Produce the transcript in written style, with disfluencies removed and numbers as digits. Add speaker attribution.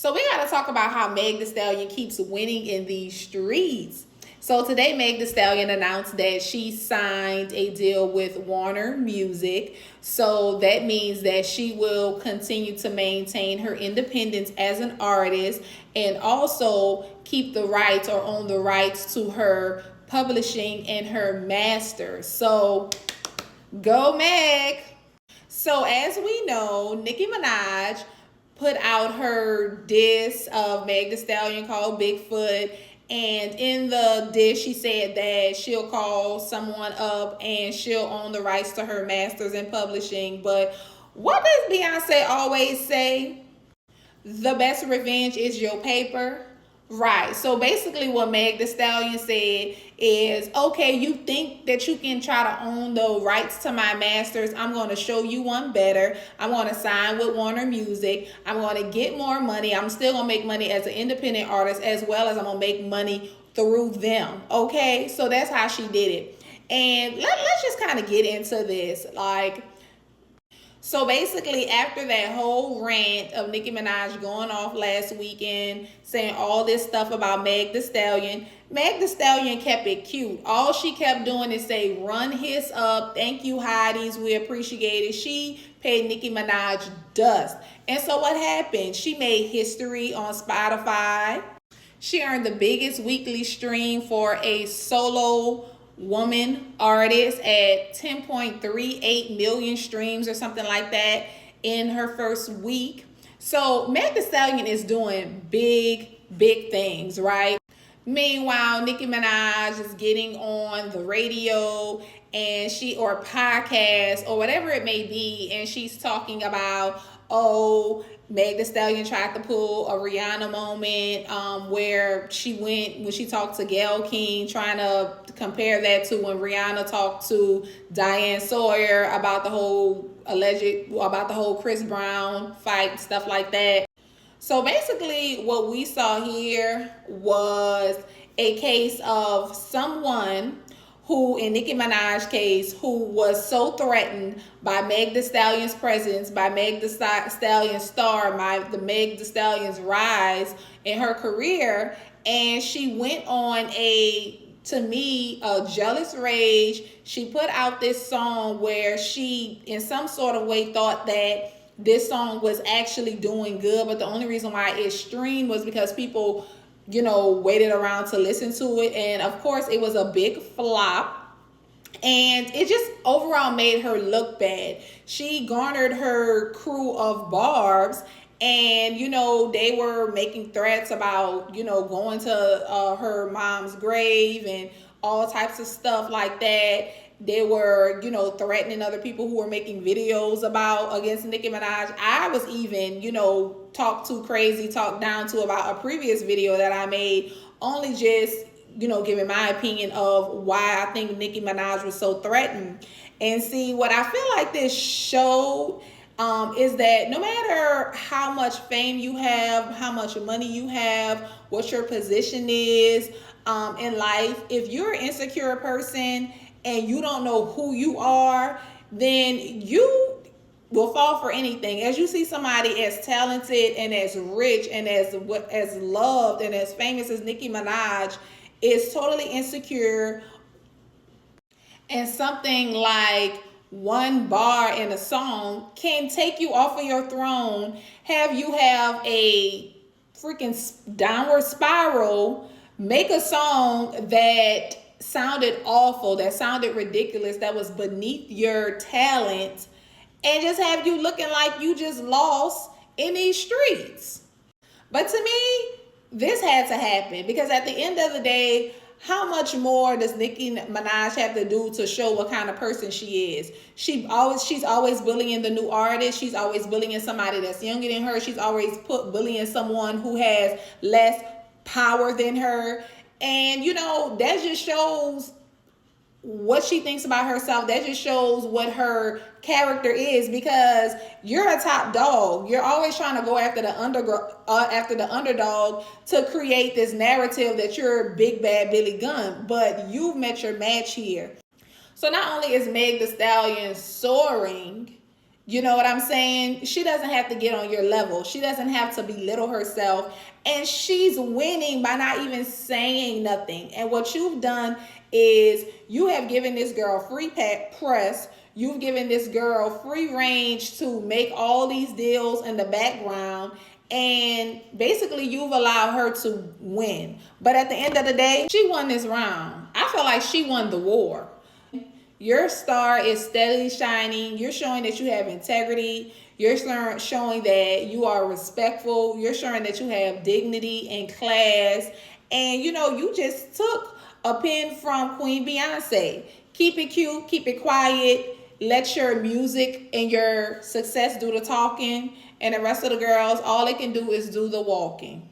Speaker 1: So we got to talk about how Meg Thee Stallion keeps winning in these streets. So today, Meg Thee Stallion announced that she signed a deal with Warner Music. So that means that she will continue to maintain her independence as an artist and also keep the rights or own the rights to her publishing and her masters. So go Meg. So as we know, Nicki Minaj put out her diss of Meg Thee Stallion called Bigfoot. And in the diss, she said that she'll call someone up and she'll own the rights to her masters in publishing. But what does Beyonce always say? The best revenge is your paper. Right. So basically what Meg Thee Stallion said is, okay, you think that you can try to own the rights to my masters. I'm going to show you one better. I'm going to sign with Warner Music. I'm going to get more money. I'm still going to make money as an independent artist as well as I'm going to make money through them. Okay. So that's how she did it. And let's just kind of get into this. So basically, after that whole rant of Nicki Minaj going off last weekend, saying all this stuff about Meg Thee Stallion, Meg Thee Stallion kept it cute. All she kept doing is say, run his up. Thank you, Hotties. We appreciate it. She paid Nicki Minaj dust. And so what happened? She made history on Spotify. She earned the biggest weekly stream for a solo woman artist at 10.38 million streams or something like that in her first week. So Meg Thee Stallion is doing big things, right? Meanwhile, Nicki Minaj is getting on the radio and or podcast or whatever it may be, and she's talking about, oh, Meg Thee Stallion tried to pull a Rihanna moment where she went when she talked to Gayle King, trying to compare that to when Rihanna talked to Diane Sawyer about the whole Chris Brown fight, stuff like that. So basically what we saw here was a case of someone who, in Nicki Minaj's case, who was so threatened by Meg Thee Stallion's presence, by Meg Thee Stallion's star, the Meg Thee Stallion's rise in her career, and she went on to me, a jealous rage. She put out this song where she, in some sort of way, thought that this song was actually doing good, but the only reason why it streamed was because people waited around to listen to it. And of course it was a big flop, and it just overall made her look bad. She garnered her crew of barbs, and they were making threats about going to her mom's grave and all types of stuff like that. They were, threatening other people who were making videos against Nicki Minaj. I was even, talked down to about a previous video that I made, only just, giving my opinion of why I think Nicki Minaj was so threatened. And see, what I feel like this showed is that no matter how much fame you have, how much money you have, what your position is in life, if you're an insecure person and you don't know who you are, then you will fall for anything. As you see somebody as talented and as rich and as loved and as famous as Nicki Minaj is totally insecure, and something like one bar in a song can take you off of your throne, have you have a freaking downward spiral, make a song that sounded awful, that sounded ridiculous, that was beneath your talent, and just have you looking like you just lost in these streets. But to me, this had to happen, because at the end of the day, how much more does Nicki Minaj have to do to show what kind of person she is? She's always bullying the new artist. She's always bullying somebody that's younger than her. She's always bullying someone who has less power than her. And, that just shows what she thinks about herself. That just shows what her character is, because you're a top dog. You're always trying to go after the underdog to create this narrative that you're big bad Billy Gunn. But you've met your match here. So not only is Meg Thee Stallion soaring, You know what I'm saying? She doesn't have to get on your level. She doesn't have to belittle herself. And she's winning by not even saying nothing. And what you've done is you have given this girl free press. You've given this girl free range to make all these deals in the background. And basically, you've allowed her to win. But at the end of the day, she won this round. I feel like she won the war. Your star is steadily shining. You're showing that you have integrity. You're showing that you are respectful. You're showing that you have dignity and class. And you know, you just took a pin from Queen Beyonce. Keep it cute, keep it quiet. Let your music and your success do the talking. And the rest of the girls, all they can do is do the walking.